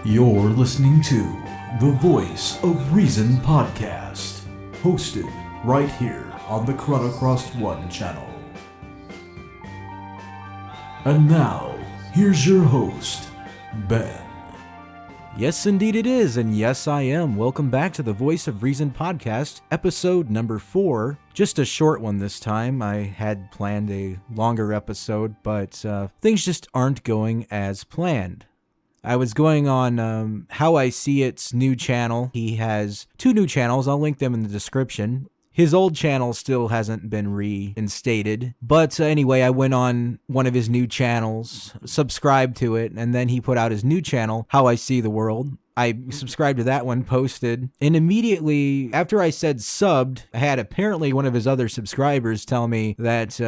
You're listening to the Voice of Reason podcast, hosted right here on the Chrono Crossed One channel. And now, here's your host, Ben. Yes, indeed it is, and yes, I am. Welcome back to the Voice of Reason podcast, episode number 4. Just a short one this time. I had planned a longer episode, but things just aren't going as planned. I was going on HowISee It's new channel. He has 2 new channels. I'll link them in the description. His old channel still hasn't been reinstated. But anyway, I went on one of his new channels, subscribed to it, and then he put out his new channel, HowISee TheWorld. I subscribed to that one, posted, and immediately after I said subbed, I had apparently one of his other subscribers tell me that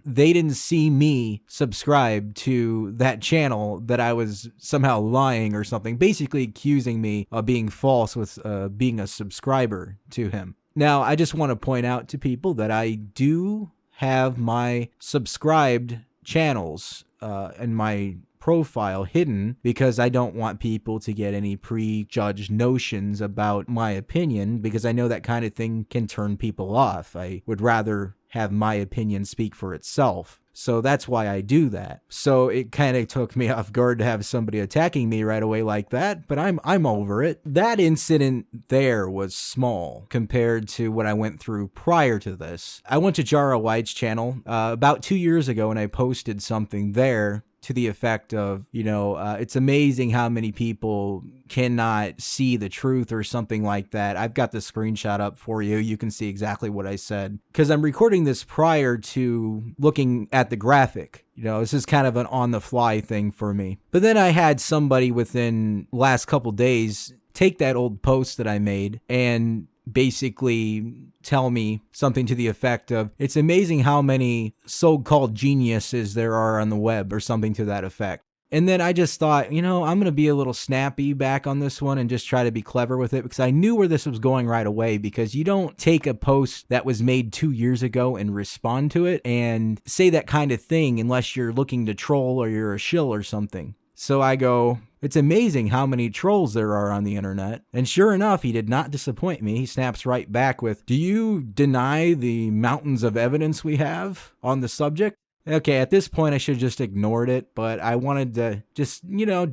they didn't see me subscribe to that channel, that I was somehow lying or something, basically accusing me of being false with being a subscriber to him. Now, I just want to point out to people that I do have my subscribed channels and my profile hidden because I don't want people to get any prejudged notions about my opinion, because I know that kind of thing can turn people off. I would rather have my opinion speak for itself. So that's why I do that. So it kind of took me off guard to have somebody attacking me right away like that, but I'm over it. That incident there was small compared to what I went through prior to this. I went to Jara White's channel about 2 years ago, and I posted something there to the effect of, it's amazing how many people cannot see the truth or something like that. I've got the screenshot up for you. You can see exactly what I said, because I'm recording this prior to looking at the graphic. This is kind of an on-the-fly thing for me. But then I had somebody within last couple days take that old post that I made and basically tell me something to the effect of, it's amazing how many so-called geniuses there are on the web, or something to that effect. And then I just thought, I'm going to be a little snappy back on this one and just try to be clever with it, because I knew where this was going right away, because you don't take a post that was made 2 years ago and respond to it and say that kind of thing unless you're looking to troll or you're a shill or something. So I go, it's amazing how many trolls there are on the internet. And sure enough, he did not disappoint me. He snaps right back with, do you deny the mountains of evidence we have on the subject? Okay, at this point, I should have just ignored it, but I wanted to just,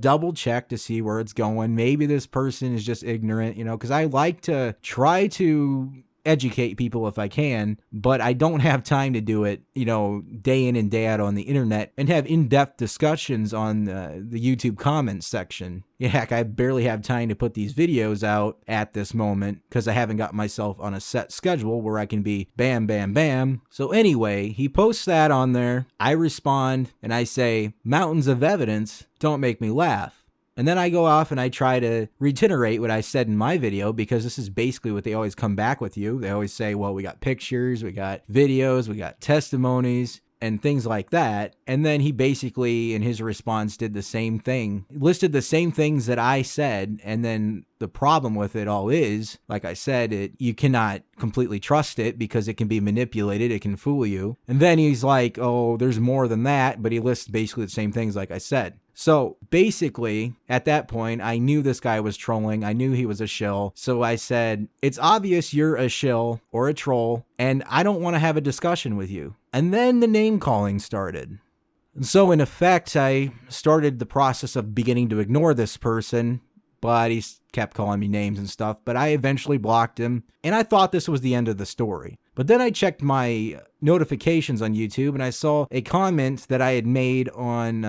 double check to see where it's going. Maybe this person is just ignorant, because I like to try to educate people if I can, but I don't have time to do it, day in and day out on the internet and have in-depth discussions on the YouTube comments section. Yeah, heck, I barely have time to put these videos out at this moment because I haven't got myself on a set schedule where I can be bam, bam, bam. So anyway, he posts that on there. I respond and I say, mountains of evidence don't make me laugh. And then I go off and I try to reiterate what I said in my video, because this is basically what they always come back with you. They always say, well, we got pictures, we got videos, we got testimonies, and things like that. And then he basically, in his response, did the same thing, listed the same things that I said. And then the problem with it all is, like I said, you cannot completely trust it because it can be manipulated. It can fool you. And then he's like, oh, there's more than that. But he lists basically the same things like I said. So basically, at that point, I knew this guy was trolling. I knew he was a shill. So I said, it's obvious you're a shill or a troll, and I don't want to have a discussion with you. And then the name calling started. And so in effect, I started the process of beginning to ignore this person, but he kept calling me names and stuff. But I eventually blocked him, and I thought this was the end of the story. But then I checked my notifications on YouTube, and I saw a comment that I had made on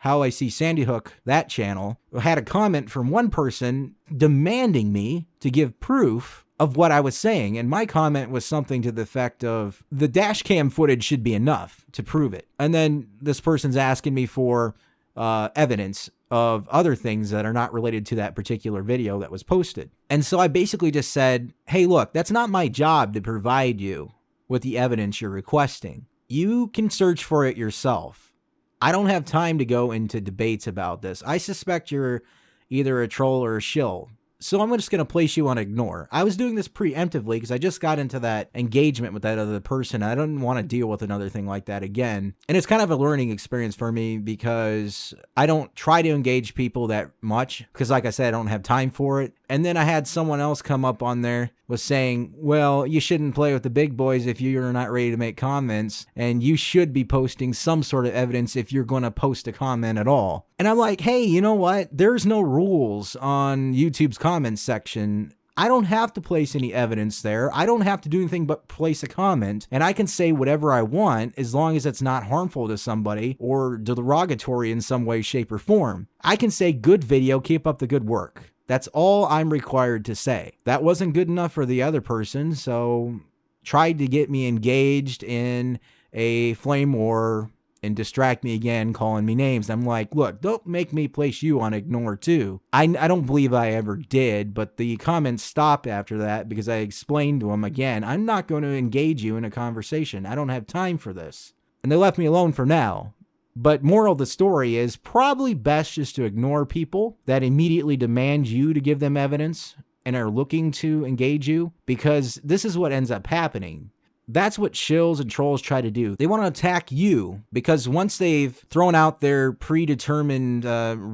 HowISee SandyHook, that channel. I had a comment from one person demanding me to give proof of what I was saying. And my comment was something to the effect of, the dash cam footage should be enough to prove it. And then this person's asking me for evidence of other things that are not related to that particular video that was posted. And so I basically just said, hey, look, that's not my job to provide you with the evidence you're requesting. You can search for it yourself. I don't have time to go into debates about this. I suspect you're either a troll or a shill. So I'm just going to place you on ignore. I was doing this preemptively because I just got into that engagement with that other person. I don't want to deal with another thing like that again. And it's kind of a learning experience for me because I don't try to engage people that much because, like I said, I don't have time for it. And then I had someone else come up on there was saying, well, you shouldn't play with the big boys if you're not ready to make comments, and you should be posting some sort of evidence if you're going to post a comment at all. And I'm like, hey, you know what? There's no rules on YouTube's comments section. I don't have to place any evidence there. I don't have to do anything but place a comment, and I can say whatever I want as long as it's not harmful to somebody or derogatory in some way, shape, or form. I can say, good video, keep up the good work. That's all I'm required to say. That wasn't good enough for the other person, so tried to get me engaged in a flame war and distract me again, calling me names. I'm like, look, don't make me place you on ignore too. I don't believe I ever did, but the comments stopped after that because I explained to him again, I'm not going to engage you in a conversation. I don't have time for this. And they left me alone for now. But moral of the story is probably best just to ignore people that immediately demand you to give them evidence and are looking to engage you, because this is what ends up happening. That's what shills and trolls try to do. They want to attack you because once they've thrown out their predetermined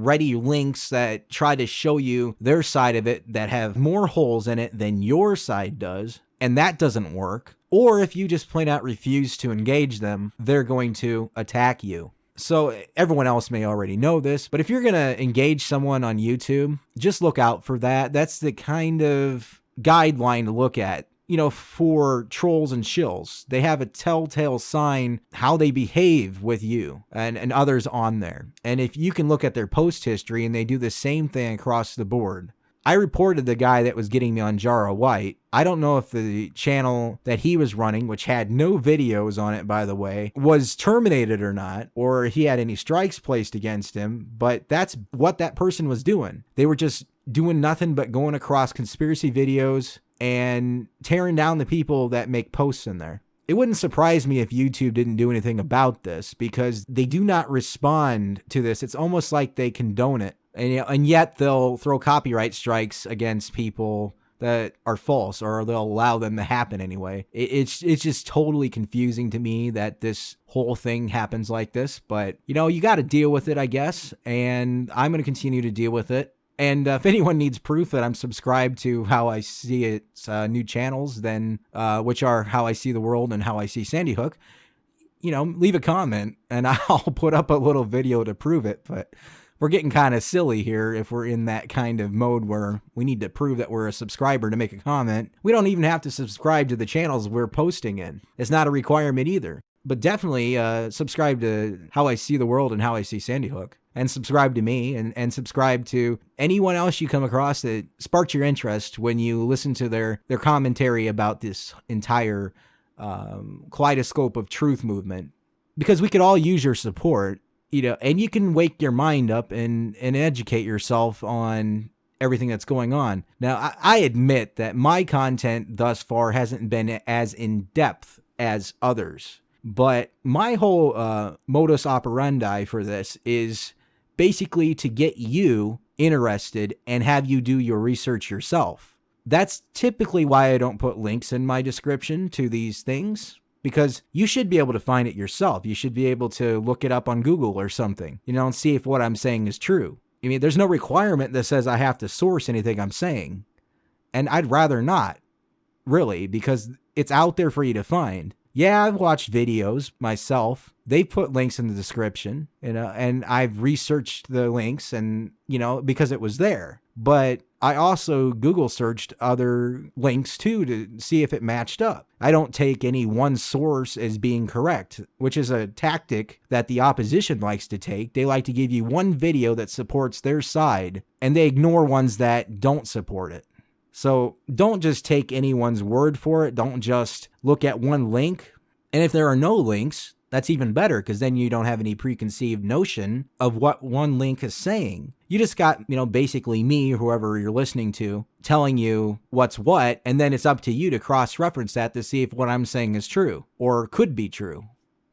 ready links that try to show you their side of it that have more holes in it than your side does, and that doesn't work, or if you just plain out refuse to engage them, they're going to attack you. So everyone else may already know this, but if you're going to engage someone on YouTube, just look out for that. That's the kind of guideline to look at. You know, for trolls and shills, they have a telltale sign how they behave with you and others on there. And if you can look at their post history and they do the same thing across the board. I reported the guy that was getting me on Jara White. I don't know if the channel that he was running, which had no videos on it, by the way, was terminated or not, or he had any strikes placed against him, but that's what that person was doing. They were just doing nothing but going across conspiracy videos and tearing down the people that make posts in there. It wouldn't surprise me if YouTube didn't do anything about this because they do not respond to this. It's almost like they condone it. And yet they'll throw copyright strikes against people that are false, or they'll allow them to happen anyway. It's just totally confusing to me that this whole thing happens like this. But, you know, you got to deal with it, I guess. And I'm going to continue to deal with it. And if anyone needs proof that I'm subscribed to HowISee its new channels, then which are HowISee TheWorld and HowISee SandyHook, you know, leave a comment and I'll put up a little video to prove it. But we're getting kind of silly here if we're in that kind of mode where we need to prove that we're a subscriber to make a comment. We don't even have to subscribe to the channels we're posting in. It's not a requirement either. But definitely subscribe to HowISee TheWorld and HowISee SandyHook. And subscribe to me and subscribe to anyone else you come across that sparked your interest when you listen to their commentary about this entire kaleidoscope of truth movement. Because we could all use your support, you know, and you can wake your mind up and educate yourself on everything that's going on. Now, I admit that my content thus far hasn't been as in-depth as others. But my whole modus operandi for this is basically to get you interested and have you do your research yourself. That's typically why I don't put links in my description to these things, because you should be able to find it yourself. You should be able to look it up on Google or something, you know, and see if what I'm saying is true. I mean, there's no requirement that says I have to source anything I'm saying. And I'd rather not, really, because it's out there for you to find. Yeah, I've watched videos myself. They put links in the description, you know, and I've researched the links and, you know, because it was there. But I also Google searched other links too to see if it matched up. I don't take any one source as being correct, which is a tactic that the opposition likes to take. They like to give you one video that supports their side, and they ignore ones that don't support it. So don't just take anyone's word for it. Don't just look at one link. And if there are no links, that's even better, because then you don't have any preconceived notion of what one link is saying. You just got, you know, basically me, whoever you're listening to, telling you what's what, and then it's up to you to cross-reference that to see if what I'm saying is true or could be true.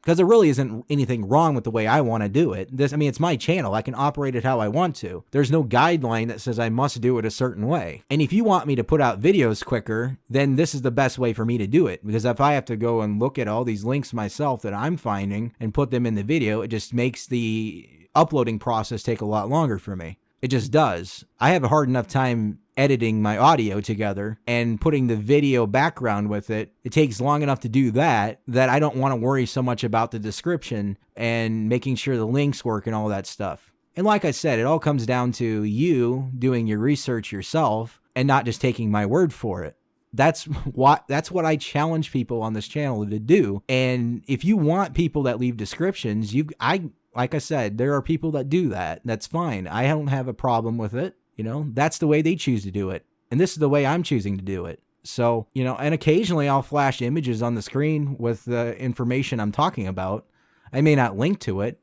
Because there really isn't anything wrong with the way I want to do it. It's my channel. I can operate it how I want to. There's no guideline that says I must do it a certain way. And if you want me to put out videos quicker, then this is the best way for me to do it. Because if I have to go and look at all these links myself that I'm finding and put them in the video, it just makes the uploading process take a lot longer for me. It just does. I have a hard enough time editing my audio together and putting the video background with it. It takes long enough to do that I don't want to worry so much about the description and making sure the links work and all that stuff. And like I said, it all comes down to you doing your research yourself and not just taking my word for it. That's what I challenge people on this channel to do. And if you want people that leave descriptions, like I said, there are people that do that. That's fine. I don't have a problem with it. That's the way they choose to do it. And this is the way I'm choosing to do it. So, and occasionally I'll flash images on the screen with the information I'm talking about. I may not link to it,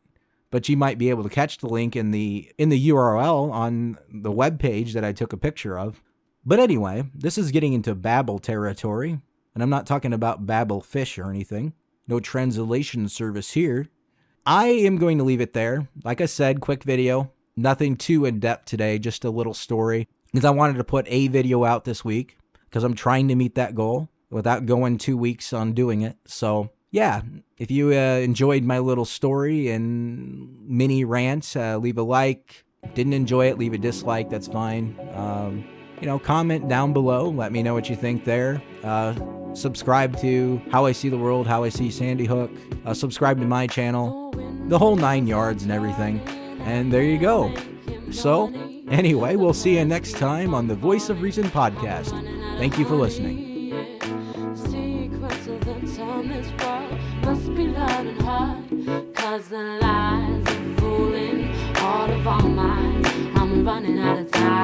but you might be able to catch the link in the URL on the web page that I took a picture of. But anyway, this is getting into Babel territory, and I'm not talking about Babel fish or anything. No translation service here. I am going to leave it there. Like I said, quick video. Nothing too in-depth today, just a little story. Because I wanted to put a video out this week, because I'm trying to meet that goal without going 2 weeks on doing it. So, yeah, if you enjoyed my little story and mini rant, leave a like. Didn't enjoy it, leave a dislike, that's fine. Comment down below, let me know what you think there. Subscribe to HowISee TheWorld, HowISee SandyHook. Subscribe to my channel, the whole 9 yards and everything. And there you go. So, anyway, we'll see you next time on the Voice of Reason podcast. Thank you for listening. Secrets of the timeless world must be loud and hard, 'cause the lies are fooling all of our minds. I'm running out of time.